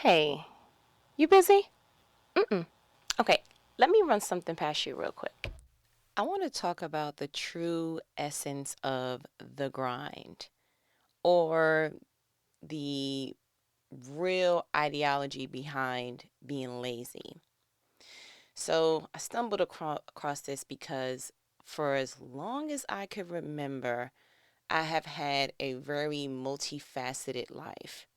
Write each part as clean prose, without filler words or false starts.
Hey, you busy? Mm-mm. Okay, let me run something past you real quick. I want to talk about the true essence of the grind or the real ideology behind being lazy. So I stumbled across this because for as long as I could remember, I have had a very multifaceted life.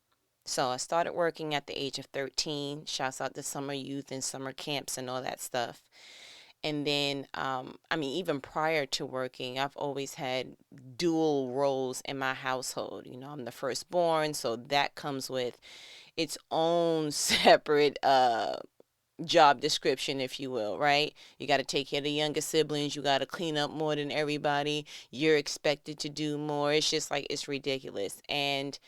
So I started working at the age of 13. Shouts out to summer youth and summer camps and all that stuff. And then, even prior to working, I've always had dual roles in my household. I'm the firstborn, so that comes with its own separate job description, if you will, right? You got to take care of the younger siblings. You got to clean up more than everybody. You're expected to do more. It's just like, it's ridiculous. And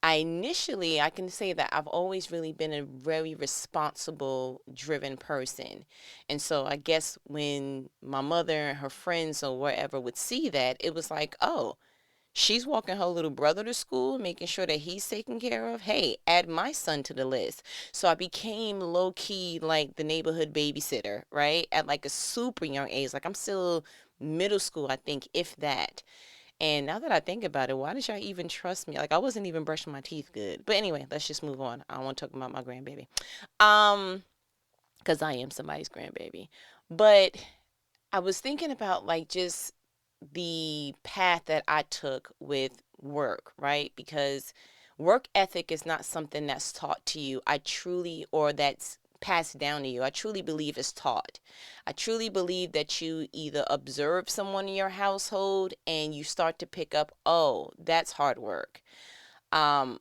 I can say that I've always really been a very responsible, driven person. And so I guess when my mother and her friends or whatever would see that, it was like, oh, she's walking her little brother to school, making sure that he's taken care of. Hey, add my son to the list. So I became low key like the neighborhood babysitter, right? At like a super young age. Like I'm still middle school, I think, if that. And now that I think about it, why did y'all even trust me? Like I wasn't even brushing my teeth good. But anyway, let's just move on. I don't want to talk about my grandbaby. Um, because I am somebody's grandbaby. But I was thinking about like just the path that I took with work, right? Because work ethic is not something that's taught to you. Or that's passed down to you. I truly believe it's taught. I truly believe that you either observe someone in your household and you start to pick up, oh, that's hard work. Um,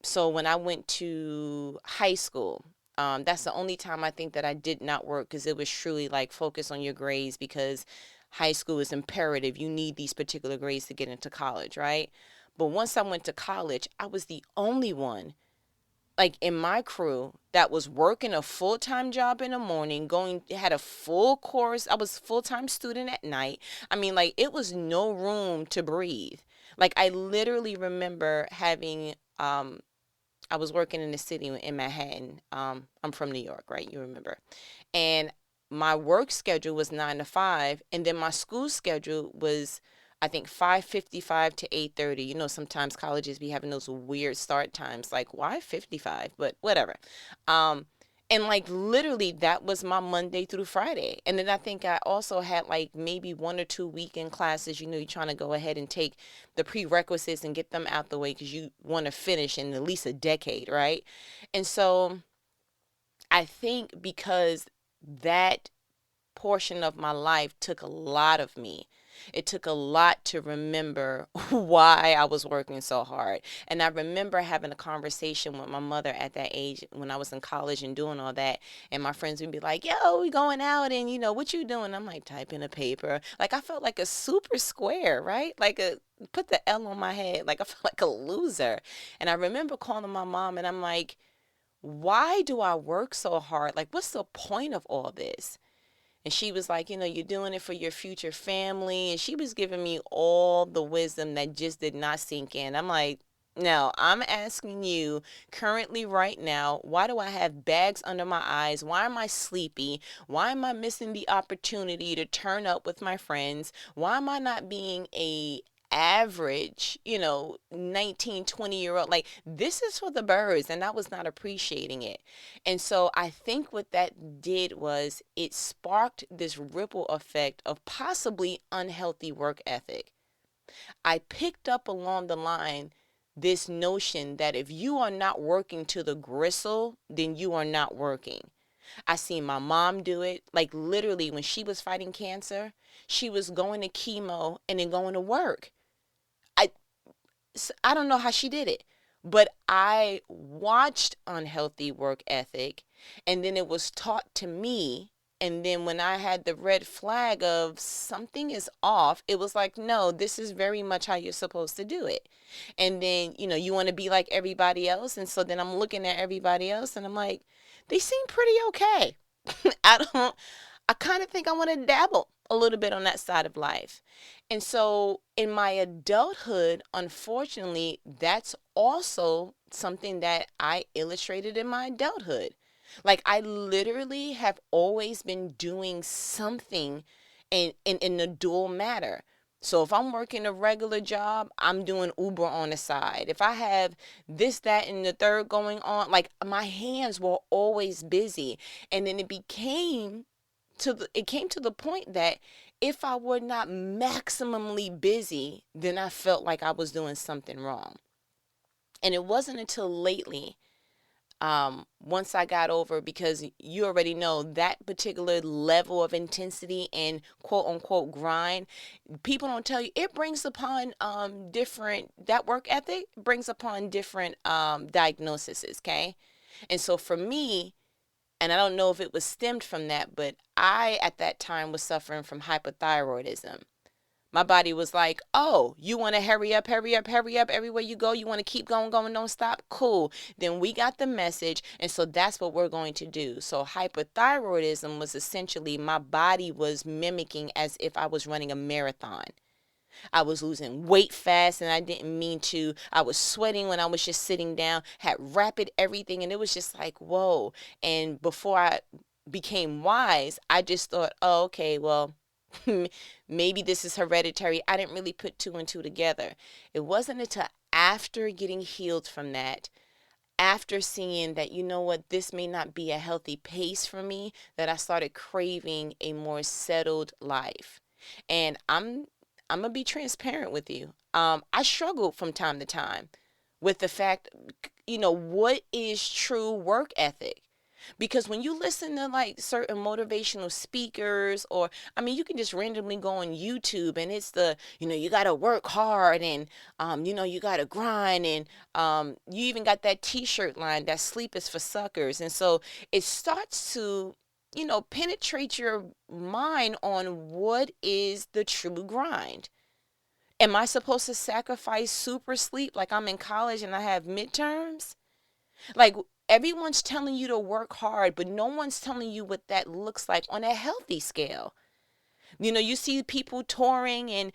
so when I went to high school, that's the only time I think that I did not work because it was truly like focus on your grades because high school is imperative. You need these particular grades to get into college, right? But once I went to college, I was the only one like in my crew that was working a full-time job in the morning, going had a full course. I was full-time student at night. I mean, like it was no room to breathe. Like I literally remember having I was working in the city in Manhattan. I'm from New York, right? You remember. And my work schedule was 9 to 5, and then my school schedule was, I think, 5:55 to 8:30. Sometimes colleges be having those weird start times, like why 55? But whatever. Um, and like literally, that was my Monday through Friday. And then I think I also had like maybe 1 or 2 weekend classes. You're trying to go ahead and take the prerequisites and get them out the way because you want to finish in at least a decade, right? And so I think because that portion of my life took a lot of me. It took a lot to remember why I was working so hard. And I remember having a conversation with my mother at that age when I was in college and doing all that. And my friends would be like, yo, we going out and what you doing? I'm like typing a paper. Like I felt like a super square, right? Like put the L on my head. Like I felt like a loser. And I remember calling my mom and I'm like, why do I work so hard? Like, what's the point of all this? And she was like, you're doing it for your future family. And she was giving me all the wisdom that just did not sink in. I'm like, no, I'm asking you currently right now, why do I have bags under my eyes? Why am I sleepy? Why am I missing the opportunity to turn up with my friends? Why am I not being a average 19, 20-year old? Like this is for the birds, and I was not appreciating it. And so I think what that did was it sparked this ripple effect of possibly unhealthy work ethic. I picked up along the line this notion that if you are not working to the gristle, then you are not working. I seen my mom do it. Like literally when she was fighting cancer, she was going to chemo and then going to work. I I don't know how she did it, but I watched unhealthy work ethic and then it was taught to me. And then when I had the red flag of something is off, it was like, no, this is very much how you're supposed to do it. And then, you want to be like everybody else. And so then I'm looking at everybody else and I'm like, they seem pretty okay. I don't, I kind of think I want to dabble a little bit on that side of life. And so in my adulthood, unfortunately, that's also something that I illustrated in my adulthood. Like, I literally have always been doing something in a dual matter. So if I'm working a regular job, I'm doing Uber on the side. If I have this, that, and the third going on, like, my hands were always busy. And then it came to the point that if I were not maximally busy, then I felt like I was doing something wrong. And it wasn't until lately, once I got over, because you already know that particular level of intensity and quote unquote grind, people don't tell you it brings upon different, that work ethic brings upon different diagnoses. Okay. And so for me, and I don't know if it was stemmed from that, but I at that time was suffering from hypothyroidism. My body was like, oh, you want to hurry up, hurry up, hurry up everywhere you go. You want to keep going, going, don't stop. Cool. Then we got the message. And so that's what we're going to do. So hypothyroidism was essentially my body was mimicking as if I was running a marathon. I was losing weight fast and I didn't mean to. I was sweating when I was just sitting down, had rapid everything. And it was just like, whoa. And before I became wise, I just thought, oh, okay, well, maybe this is hereditary. I didn't really put two and two together. It wasn't until after getting healed from that, after seeing that, you know what, this may not be a healthy pace for me, that I started craving a more settled life. And I'm gonna be transparent with you. I struggled from time to time with the fact, what is true work ethic? Because when you listen to like certain motivational speakers, or I mean, you can just randomly go on YouTube and it's you got to work hard and, you got to grind. And you even got that t shirt line that sleep is for suckers. And so it starts to, penetrate your mind on what is the true grind. Am I supposed to sacrifice super sleep like I'm in college and I have midterms? Like, everyone's telling you to work hard, but no one's telling you what that looks like on a healthy scale. You see people touring and,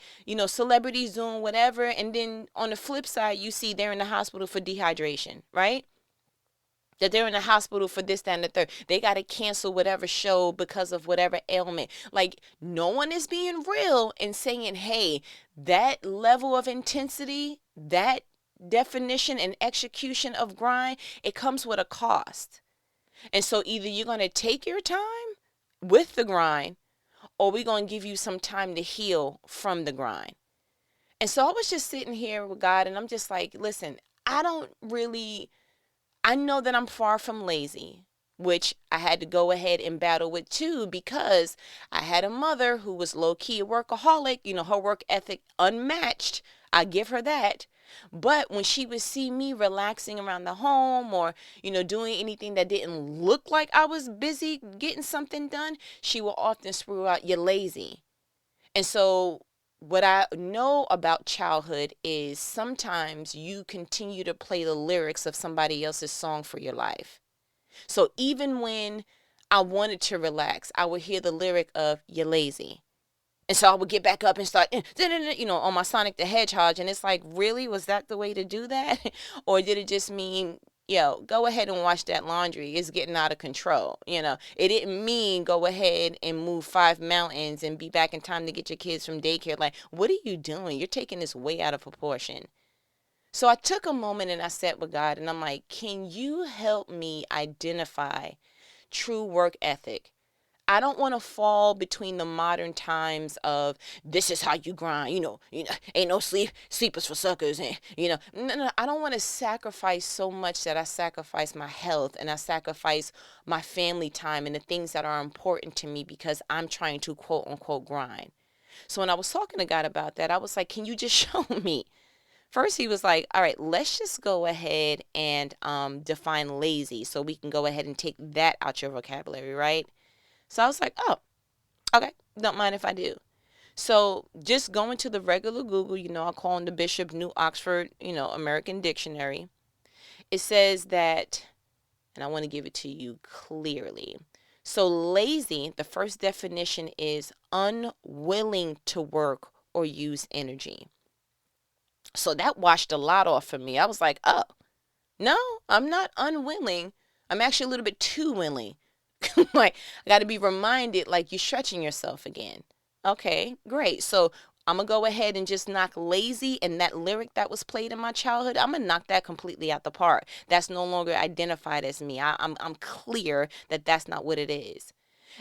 celebrities doing whatever. And then on the flip side, you see they're in the hospital for dehydration, right? That they're in the hospital for this, that, and the third. They got to cancel whatever show because of whatever ailment. Like, no one is being real and saying, hey, that level of intensity, that definition and execution of grind, it comes with a cost. And so either you're going to take your time with the grind, or we're going to give you some time to heal from the grind. And so I was just sitting here with God and I'm just like, listen, I know that I'm far from lazy, which I had to go ahead and battle with too, because I had a mother who was low key a workaholic, her work ethic unmatched. I give her that. But when she would see me relaxing around the home or, doing anything that didn't look like I was busy getting something done, she will often screw out, you're lazy. And so what I know about childhood is sometimes you continue to play the lyrics of somebody else's song for your life. So even when I wanted to relax, I would hear the lyric of "You're lazy." And so I would get back up and start, on my Sonic the Hedgehog. And it's like, really? Was that the way to do that? Or did it just mean, go ahead and wash that laundry? It's getting out of control. It didn't mean go ahead and move 5 mountains and be back in time to get your kids from daycare. Like, what are you doing? You're taking this way out of proportion. So I took a moment and I sat with God and I'm like, can you help me identify true work ethic? I don't want to fall between the modern times of this is how you grind, ain't no sleepers for suckers, and no, I don't want to sacrifice so much that I sacrifice my health and I sacrifice my family time and the things that are important to me because I'm trying to quote unquote grind. So when I was talking to God about that, I was like, can you just show me? First, he was like, all right, let's just go ahead and define lazy so we can go ahead and take that out your vocabulary, right? So I was like, oh, okay, don't mind if I do. So just going to the regular Google, I call in the Bishop New Oxford, American Dictionary. It says that, and I want to give it to you clearly. So lazy, the first definition is unwilling to work or use energy. So that washed a lot off for me. I was like, oh, No, I'm not unwilling. I'm actually a little bit too willing. Like, I got to be reminded, like, you're stretching yourself again. Okay, great. So I'm going to go ahead and just knock lazy, and that lyric that was played in my childhood, I'm going to knock that completely out the park. That's no longer identified as me. I'm clear that that's not what it is.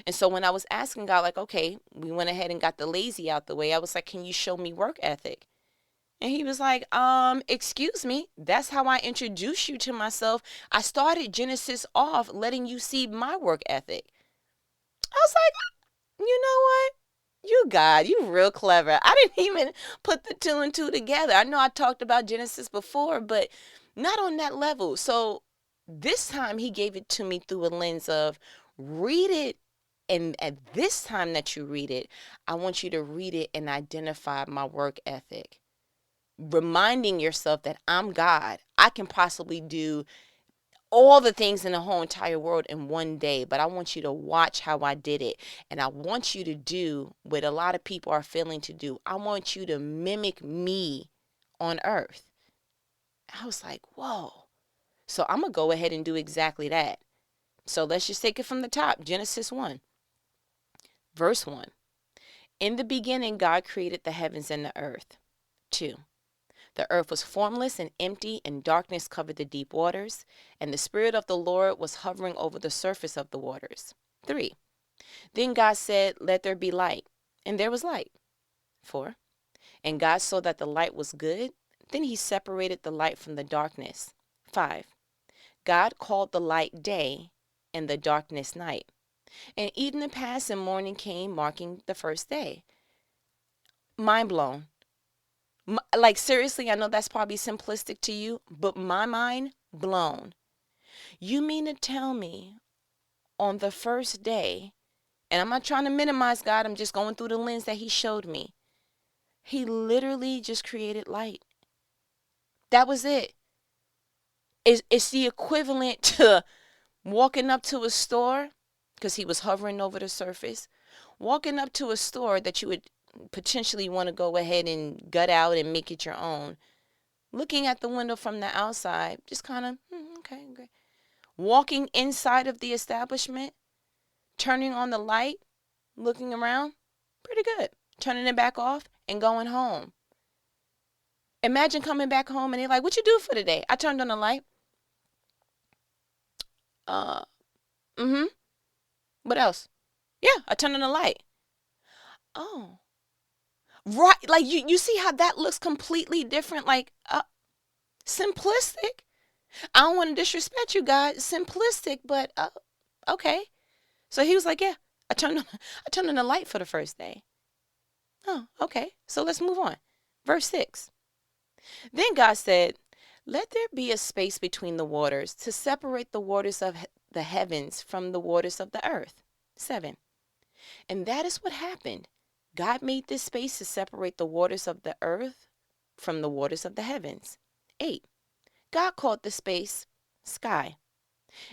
And so when I was asking God, like, okay, we went ahead and got the lazy out the way. I was like, can you show me work ethic? And he was like, excuse me, that's how I introduced you to myself. I started Genesis off letting you see my work ethic. I was like, you know what? You God, you real clever. I didn't even put the two and two together. I know I talked about Genesis before, but not on that level. So this time he gave it to me through a lens of read it. And at this time that you read it, I want you to read it and identify my work ethic, reminding yourself that I'm God. I can possibly do all the things in the whole entire world in one day, but I want you to watch how I did it. And I want you to do what a lot of people are failing to do. I want you to mimic me on earth. I was like, whoa. So I'm going to go ahead and do exactly that. So let's just take it from the top. Genesis 1, verse 1. In the beginning, God created the heavens and the earth. 2. The earth was formless and empty, and darkness covered the deep waters, and the Spirit of the Lord was hovering over the surface of the waters. 3. Then God said, let there be light, and there was light. 4. And God saw that the light was good. Then he separated the light from the darkness. 5. God called the light day, and the darkness night. And evening passed and morning came, marking the first day. Mind blown. Like, seriously, I know that's probably simplistic to you, but my mind blown. You mean to tell me on the first day, and I'm not trying to minimize God, I'm just going through the lens that he showed me. He literally just created light. That was it. It's the equivalent to walking up to a store, because he was hovering over the surface, walking up to a store that you would potentially want to go ahead and gut out and make it your own. Looking at the window from the outside, just kind of, okay. Walking inside of the establishment, turning on the light, looking around, pretty good. Turning it back off and going home. Imagine coming back home and they're like, what you do for the day? I turned on the light. Uh, mm-hmm. What else? Yeah, I turned on the light. Oh, right. Like you see how that looks completely different? Like, simplistic. I don't want to disrespect you guys. Simplistic, but okay. So he was like, yeah, I turned on the light for the first day. Oh, okay. So let's move on. Verse 6. Then God said, let there be a space between the waters to separate the waters of the heavens from the waters of the earth. 7. And that is what happened. God made this space to separate the waters of the earth from the waters of the heavens. 8. God called the space sky.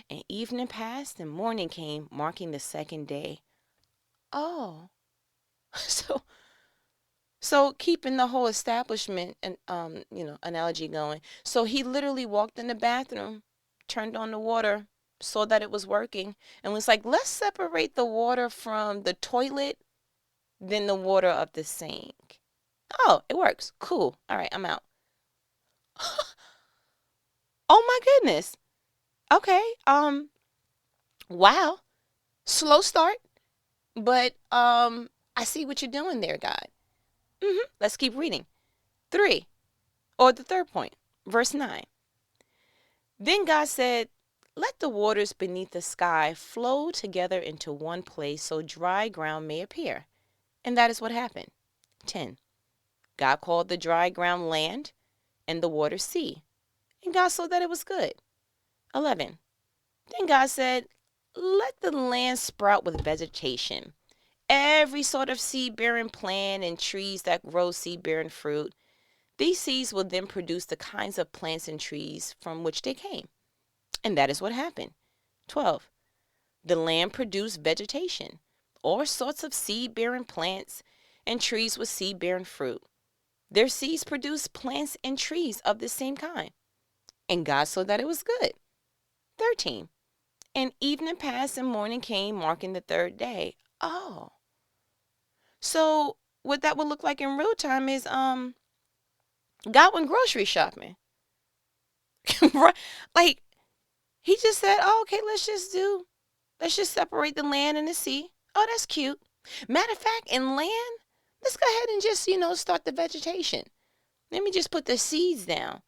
And evening passed and morning came, marking the second day. Oh, so keeping the whole establishment and analogy going. So he literally walked in the bathroom, turned on the water, saw that it was working, and was like, let's separate the water from the toilet, then the water of the sink. Oh, it works. Cool. All right, I'm out. Oh my goodness. Okay. Wow. Slow start, but I see what you're doing there, God. Let's keep reading. 3, or the third point, verse 9. Then God said, let the waters beneath the sky flow together into one place so dry ground may appear. And that is what happened. 10. God called the dry ground land and the water sea. And God saw that it was good. 11. Then God said, let the land sprout with vegetation, every sort of seed-bearing plant and trees that grow seed-bearing fruit. These seeds will then produce the kinds of plants and trees from which they came. And that is what happened. 12. The land produced vegetation, all sorts of seed-bearing plants and trees with seed-bearing fruit. Their seeds produced plants and trees of the same kind. And God saw that it was good. 13. And evening passed and morning came, marking the third day. Oh. So what that would look like in real time is God went grocery shopping. Right? Like he just said, oh, okay, let's just separate the land and the sea. Oh, that's cute. Matter of fact, in land, let's go ahead and just, start the vegetation. Let me just put the seeds down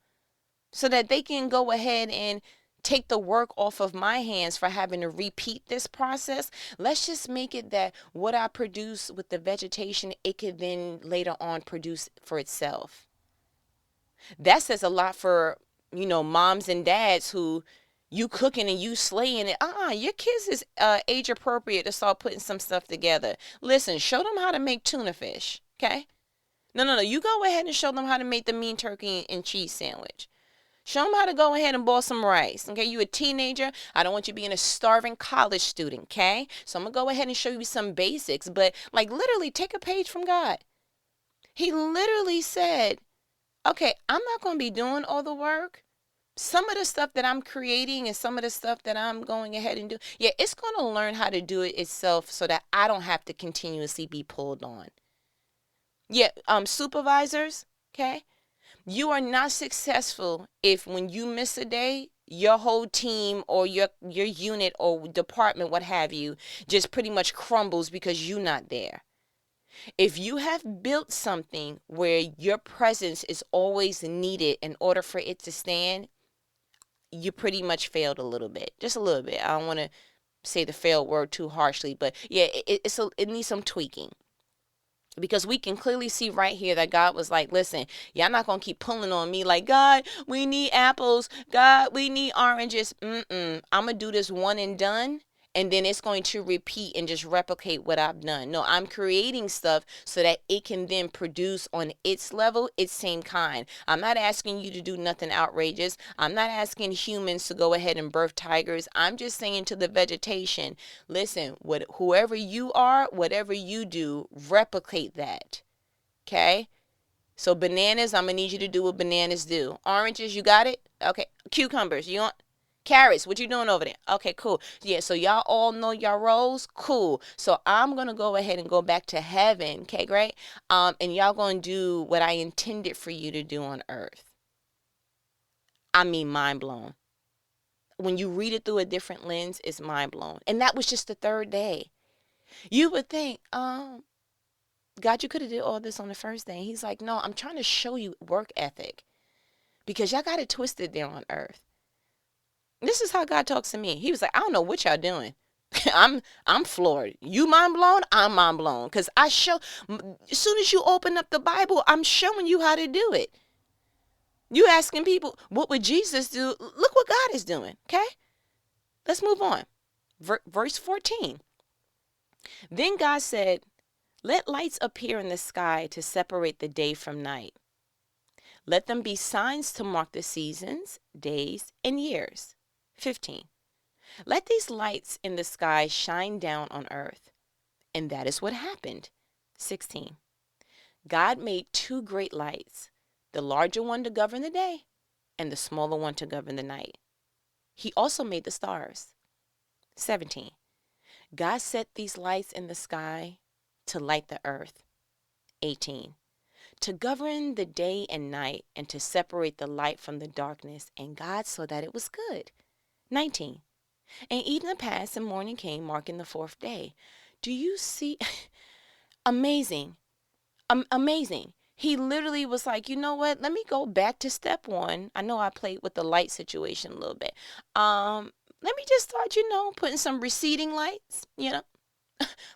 so that they can go ahead and take the work off of my hands for having to repeat this process. Let's just make it that what I produce with the vegetation, it could then later on produce for itself. That says a lot for, moms and dads who you cooking and you slaying it. Your kids is age appropriate to start putting some stuff together. Listen, show them how to make tuna fish, okay? No. You go ahead and show them how to make the mean turkey and cheese sandwich. Show them how to go ahead and boil some rice, okay? You a teenager. I don't want you being a starving college student, okay? So I'm going to go ahead and show you some basics, but like literally take a page from God. He literally said, okay, I'm not going to be doing all the work. Some of the stuff that I'm creating and some of the stuff that I'm going ahead and do, yeah, it's going to learn how to do it itself so that I don't have to continuously be pulled on. Yeah, supervisors, okay? You are not successful if when you miss a day, your whole team or your unit or department, what have you, just pretty much crumbles because you're not there. If you have built something where your presence is always needed in order for it to stand, you pretty much failed a little bit. Just a little bit. I don't want to say the failed word too harshly, but yeah, it needs some tweaking. Because we can clearly see right here that God was like, listen, y'all not going to keep pulling on me like, God, we need apples. God, we need oranges. I'm going to do this one and done. And then it's going to repeat and just replicate what I've done. No, I'm creating stuff so that it can then produce on its level, its same kind. I'm not asking you to do nothing outrageous. I'm not asking humans to go ahead and birth tigers. I'm just saying to the vegetation, listen, whoever you are, whatever you do, replicate that. Okay? So bananas, I'm going to need you to do what bananas do. Oranges, you got it? Okay. Cucumbers, you want? Carrots, what you doing over there? Okay, cool. Yeah, so y'all all know y'all roles? Cool. So I'm going to go ahead and go back to heaven, okay, great? And y'all going to do what I intended for you to do on earth. I mean, mind blown. When you read it through a different lens, it's mind blown. And that was just the third day. You would think, God, you could have did all this on the first day. He's like, no, I'm trying to show you work ethic because y'all got it twisted there on earth. This is how God talks to me. He was like, I don't know what y'all doing. I'm floored. You mind blown? I'm mind blown. Because as soon as you open up the Bible, I'm showing you how to do it. You asking people, what would Jesus do? Look what God is doing. Okay? Let's move on. Verse 14. Then God said, let lights appear in the sky to separate the day from night. Let them be signs to mark the seasons, days, and years. 15. Let these lights in the sky shine down on earth. And that is what happened. 16. God made two great lights, the larger one to govern the day and the smaller one to govern the night. He also made the stars. 17. God set these lights in the sky to light the earth. 18. To govern the day and night and to separate the light from the darkness, and God saw that it was good. 19. And evening passed and morning came, marking the fourth day. Do you see? Amazing. Amazing. He literally was like, you know what? Let me go back to step one. I know I played with the light situation a little bit. Let me just start, putting some receding lights,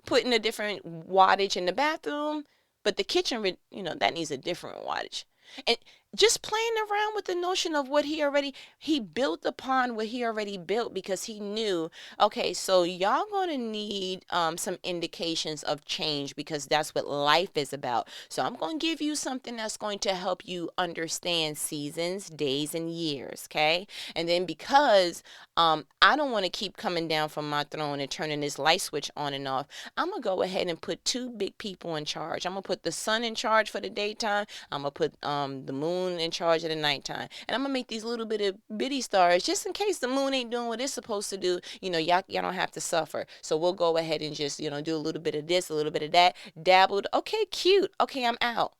putting a different wattage in the bathroom. But the kitchen, that needs a different wattage. And just playing around with the notion of what he built upon what he already built, because he knew, okay, so y'all going to need some indications of change, because that's what life is about. So I'm going to give you something that's going to help you understand seasons, days, and years, okay? And then because I don't want to keep coming down from my throne and turning this light switch on and off, I'm going to go ahead and put two big people in charge. I'm going to put the sun in charge for the daytime. I'm going to put the moon moon in charge of the nighttime. And I'm going to make these little bitty stars just in case the moon ain't doing what it's supposed to do. Y'all don't have to suffer. So we'll go ahead and just, do a little bit of this, a little bit of that. Dabbled. Okay, cute. Okay, I'm out.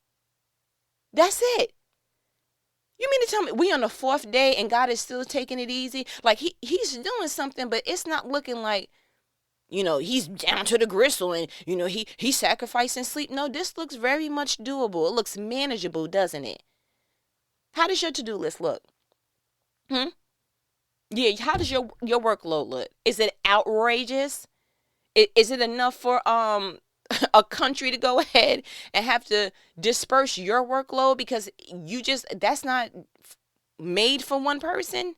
That's it. You mean to tell me we on the fourth day and God is still taking it easy? Like he's doing something, but it's not looking like, he's down to the gristle and, he's sacrificing sleep. No, this looks very much doable. It looks manageable, doesn't it? How does your to-do list look? Yeah, how does your workload look? Is it outrageous? Is it enough for a country to go ahead and have to disperse your workload because that's not made for one person?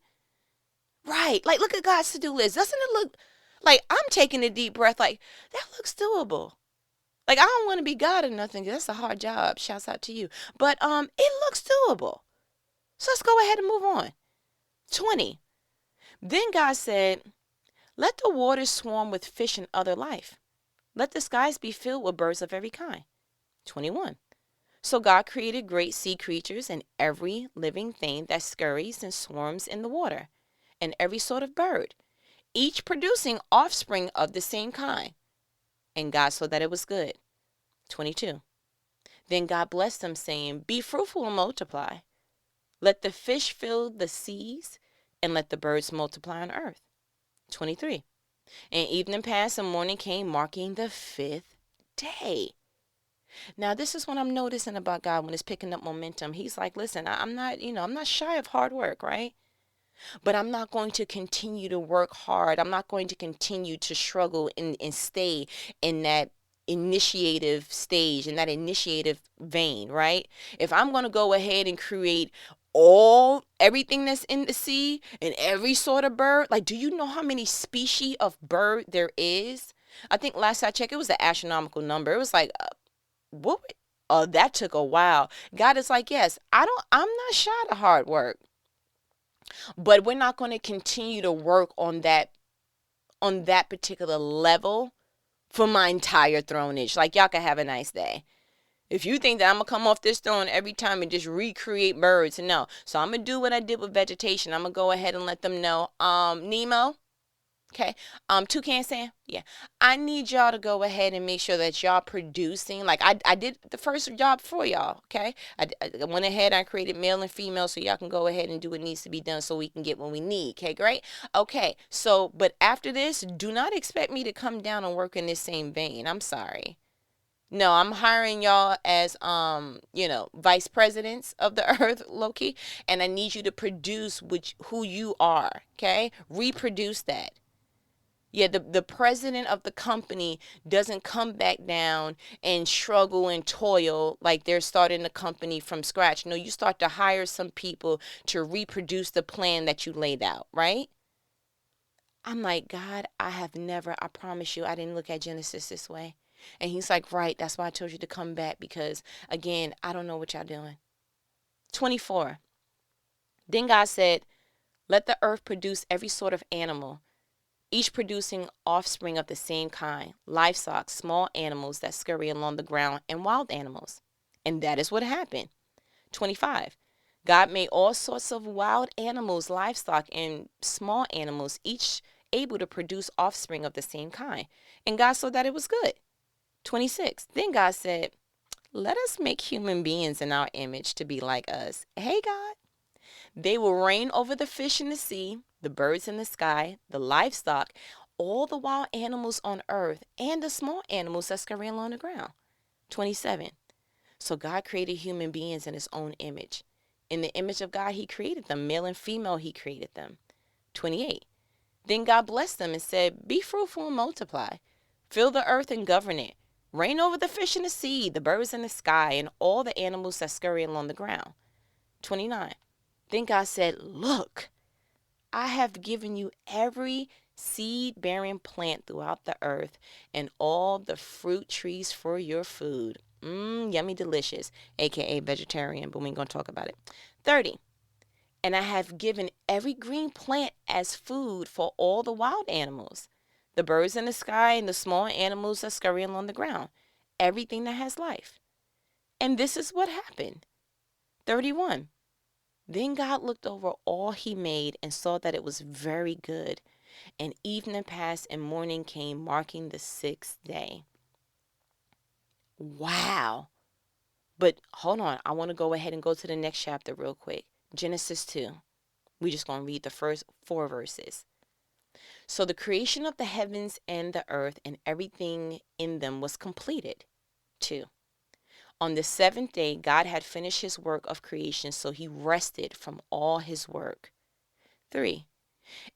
Right. Like, look at God's to-do list. Doesn't it look like I'm taking a deep breath? Like, that looks doable. Like, I don't want to be God or nothing. That's a hard job. Shouts out to you. But it looks doable. So let's go ahead and move on. 20. Then God said, let the waters swarm with fish and other life. Let the skies be filled with birds of every kind. 21. So God created great sea creatures and every living thing that scurries and swarms in the water, and every sort of bird, each producing offspring of the same kind. And God saw that it was good. 22. Then God blessed them, saying, be fruitful and multiply. Let the fish fill the seas, and let the birds multiply on earth. 23. And evening passed and morning came, marking the fifth day. Now, this is what I'm noticing about God when it's picking up momentum. He's like, listen, I'm not shy of hard work, right? But I'm not going to continue to work hard. I'm not going to continue to struggle and stay in that initiative stage, in that initiative vein, right? If I'm going to go ahead and create everything that's in the sea and every sort of bird, like, do you know how many species of bird there is? I think last I checked, it was an astronomical number. It was like, what? That took a while. God is like, yes, I'm not shy of hard work, but we're not going to continue to work on that particular level for my entire thronage. Like, y'all can have a nice day. If you think that I'm going to come off this throne every time and just recreate birds, no. So I'm going to do what I did with vegetation. I'm going to go ahead and let them know. Nemo, okay. Toucan Sam, yeah. I need y'all to go ahead and make sure that y'all producing. Like, I did the first job for y'all, okay. I went ahead and I created male and female so y'all can go ahead and do what needs to be done so we can get what we need, okay, great? Okay, so, but after this, do not expect me to come down and work in this same vein. I'm sorry. No, I'm hiring y'all as vice presidents of the earth, Loki, and I need you to produce who you are, okay? Reproduce that. Yeah, the president of the company doesn't come back down and struggle and toil like they're starting the company from scratch. No, you start to hire some people to reproduce the plan that you laid out, right? I'm like, God, I promise you, I didn't look at Genesis this way. And he's like, right, that's why I told you to come back because, again, I don't know what y'all doing. 24. Then God said, let the earth produce every sort of animal, each producing offspring of the same kind, livestock, small animals that scurry along the ground, and wild animals. And that is what happened. 25. God made all sorts of wild animals, livestock, and small animals, each able to produce offspring of the same kind. And God saw that it was good. 26. Then God said, let us make human beings in our image to be like us. Hey, God. They will reign over the fish in the sea, the birds in the sky, the livestock, all the wild animals on earth, and the small animals that scurry along the ground. 27. So God created human beings in his own image. In the image of God, he created them. Male and female, he created them. 28. Then God blessed them and said, be fruitful and multiply. Fill the earth and govern it. Reign over the fish in the sea, the birds in the sky, and all the animals that scurry along the ground. 29. Then God said, look, I have given you every seed-bearing plant throughout the earth and all the fruit trees for your food. Yummy delicious, aka vegetarian, but we ain't going to talk about it. 30. And I have given every green plant as food for all the wild animals, the birds in the sky and the small animals that scurry along the ground, everything that has life. And this is what happened. 31. Then God looked over all he made and saw that it was very good. And evening passed and morning came, marking the sixth day. Wow. But hold on. I want to go ahead and go to the next chapter real quick. Genesis 2. We're just going to read the first 4 verses. So the creation of the heavens and the earth and everything in them was completed. 2. On the seventh day, God had finished his work of creation, so he rested from all his work. 3.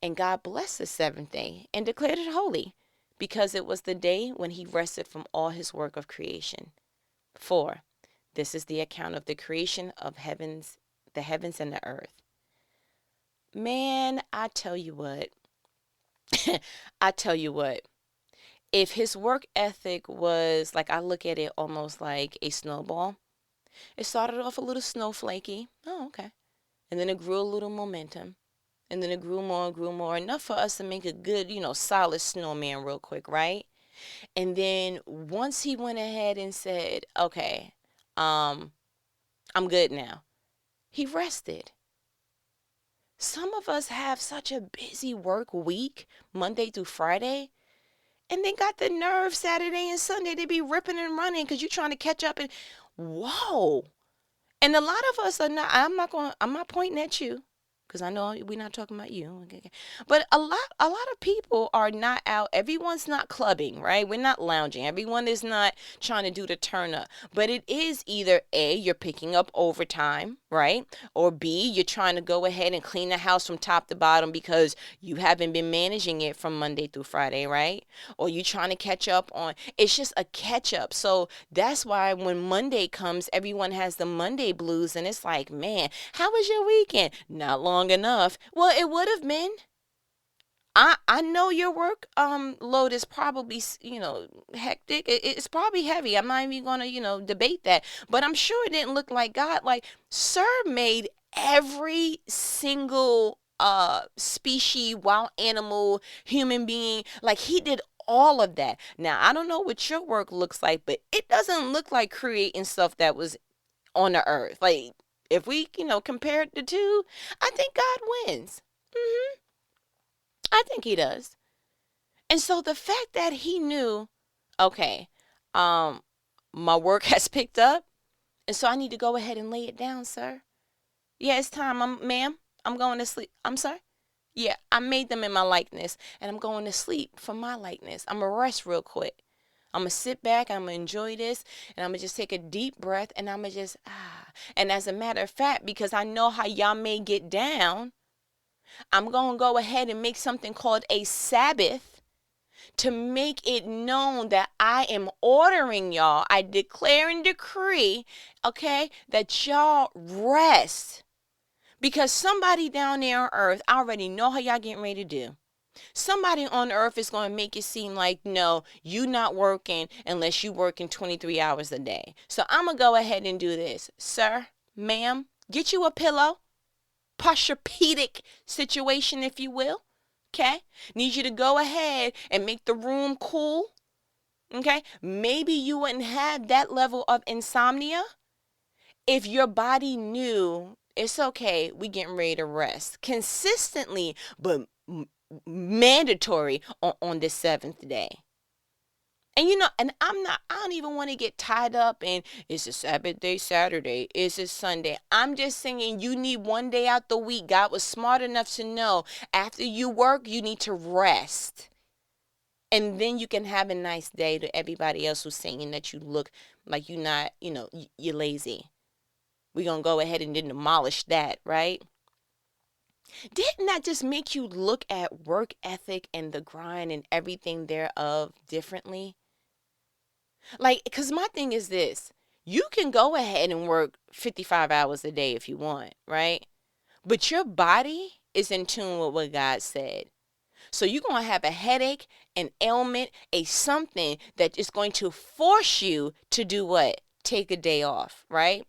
And God blessed the seventh day and declared it holy, because it was the day when he rested from all his work of creation. 4. This is the account of the creation of the heavens and the earth. Man, I tell you what. I tell you what. If his work ethic was like, I look at it almost like a snowball. It started off a little snowflakey. Oh, okay. And then it grew a little momentum. And then it grew more, enough for us to make a good, solid snowman real quick, right? And then once he went ahead and said, okay, I'm good now, he rested. Some of us have such a busy work week, Monday through Friday, and they got the nerve Saturday and Sunday to be ripping and running because you're trying to catch up. And whoa. And a lot of us are not, I'm not pointing at you, because I know we're not talking about you. Okay. But a lot of people are not out. Everyone's not clubbing, right? We're not lounging. Everyone is not trying to do the turn up. But it is either A, you're picking up overtime, right? Or B, you're trying to go ahead and clean the house from top to bottom because you haven't been managing it from Monday through Friday, right? Or you're trying to catch up on, it's just a catch up. So that's why when Monday comes, everyone has the Monday blues, and it's like, man, how was your weekend? Not long enough. Well, it would have been. I know your work load is probably, hectic. It's probably heavy. I'm not even gonna, debate that. But I'm sure it didn't look like God. Like, Sir made every single species, wild animal, human being. Like, he did all of that. Now, I don't know what your work looks like, but it doesn't look like creating stuff that was on the earth. Like, if we, compare the two, I think God wins. I think he does. And so the fact that he knew, okay, um, my work has picked up, and so I need to go ahead and lay it down, sir. Yeah, it's time. Ma'am, I'm going to sleep. I'm sorry. Yeah, I made them in my likeness, and I'm going to sleep for my likeness. I'm going to rest real quick. I'm going to sit back, I'm going to enjoy this, and I'm going to just take a deep breath, and I'm going to just, And as a matter of fact, because I know how y'all may get down, I'm going to go ahead and make something called a Sabbath to make it known that I am ordering y'all. I declare and decree, okay, that y'all rest. Because somebody down there on earth, I already know how y'all getting ready to do. Somebody on earth is going to make it seem like, no, you not working unless you working 23 hours a day. So I'm going to go ahead and do this. Sir, ma'am, get you a pillow. Posturepedic situation, if you will. Okay? Need you to go ahead and make the room cool. Okay? Maybe you wouldn't have that level of insomnia if your body knew it's okay, we getting ready to rest consistently, but mandatory on this seventh day. And I don't even want to get tied up in, is it Sabbath day, Saturday? Is it Sunday? I'm just saying you need one day out the week. God was smart enough to know after you work, you need to rest. And then you can have a nice day to everybody else who's saying that you look like you're not, you're lazy. We're going to go ahead and demolish that, right? Didn't that just make you look at work ethic and the grind and everything thereof differently? Like, because my thing is this. You can go ahead and work 55 hours a day if you want, right? But your body is in tune with what God said. So you're going to have a headache, an ailment, a something that is going to force you to do what? Take a day off, right?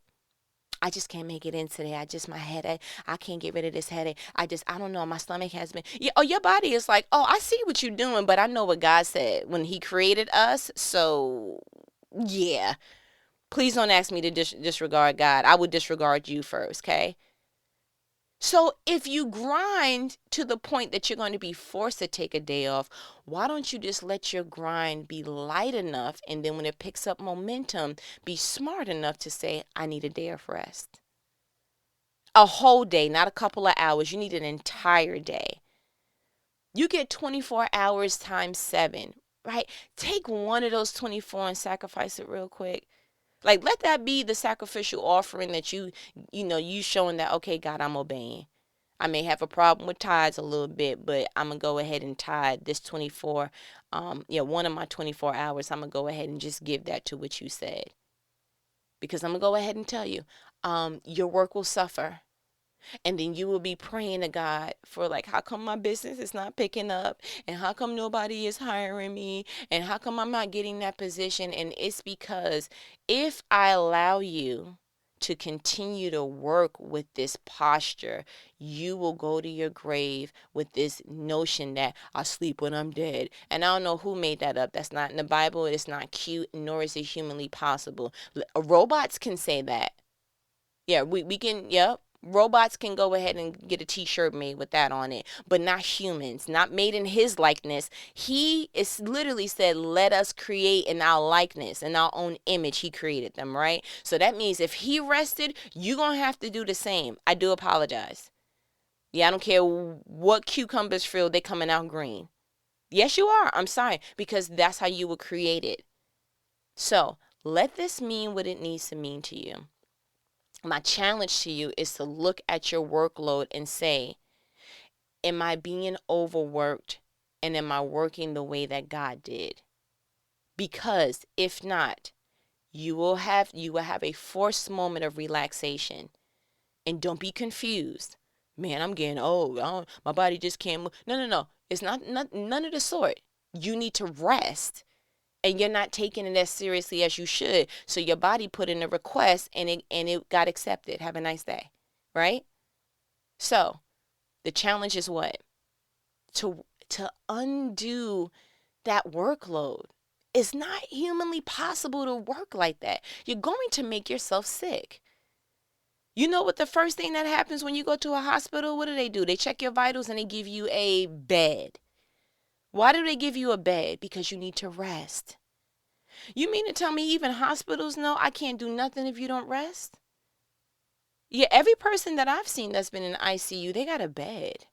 I just can't make it in today. My headache. I can't get rid of this headache. I don't know. My stomach has been. Yeah, your body is like, oh, I see what you're doing, but I know what God said when he created us. So, yeah. Please don't ask me to disregard God. I would disregard you first, okay? So if you grind to the point that you're going to be forced to take a day off, why don't you just let your grind be light enough, and then when it picks up momentum, be smart enough to say, I need a day of rest. A whole day, not a couple of hours. You need an entire day. You get 24 hours times 7, right? Take one of those 24 and sacrifice it real quick. Like, let that be the sacrificial offering that you showing that, okay, God, I'm obeying. I may have a problem with tithes a little bit, but I'm going to go ahead and tithe this 24, one of my 24 hours, I'm going to go ahead and just give that to what you said. Because I'm going to go ahead and tell you, your work will suffer. And then you will be praying to God for, like, how come my business is not picking up? And how come nobody is hiring me? And how come I'm not getting that position? And it's because if I allow you to continue to work with this posture, you will go to your grave with this notion that I sleep when I'm dead. And I don't know who made that up. That's not in the Bible. It's not cute, nor is it humanly possible. Robots can say that. Yeah, we can, yep. Robots can go ahead and get a t-shirt made with that on it, but not humans, not made in his likeness. He is literally said, let us create in our likeness, in our own image. He created them, right? So that means if he rested, you're going to have to do the same. I do apologize. Yeah, I don't care what cucumbers feel, they coming out green. Yes, you are. I'm sorry, because that's how you were created. So let this mean what it needs to mean to you. My challenge to you is to look at your workload and say, am I being overworked, and am I working the way that God did? Because if not, you will have a forced moment of relaxation. And don't be confused. Man, I'm getting old. My body just can't move. No. It's not none of the sort. You need to rest. And you're not taking it as seriously as you should. So your body put in a request, and it got accepted. Have a nice day. Right? So the challenge is what? To undo that workload. It's not humanly possible to work like that. You're going to make yourself sick. You know what the first thing that happens when you go to a hospital? What do? They check your vitals and they give you a bed. Why do they give you a bed? Because you need to rest. You mean to tell me even hospitals know I can't do nothing if you don't rest? Yeah, every person that I've seen that's been in ICU, they got a bed.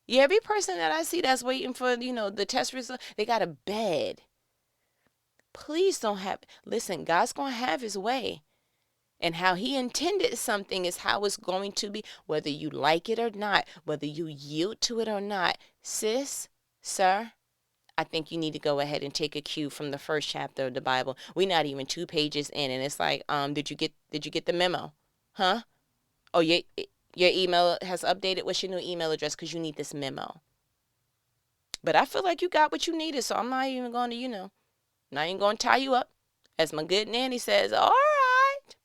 Yeah, every person that I see that's waiting for, the test result, they got a bed. Please listen, God's going to have his way. And how he intended something is how it's going to be, whether you like it or not, whether you yield to it or not. Sis, sir, I think you need to go ahead and take a cue from the first chapter of the Bible. We're not even 2 pages in, and it's like, did you get the memo? Huh? Oh, your email has updated. What's your new email address? Because you need this memo. But I feel like you got what you needed, so I'm not even going to, not even going to tie you up. As my good nanny says, all right,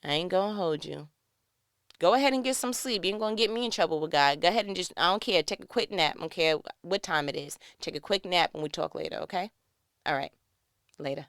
I ain't going to hold you. Go ahead and get some sleep. You ain't going to get me in trouble with God. Go ahead and I don't care, take a quick nap. I don't care what time it is. Take a quick nap and we talk later, okay? All right. Later.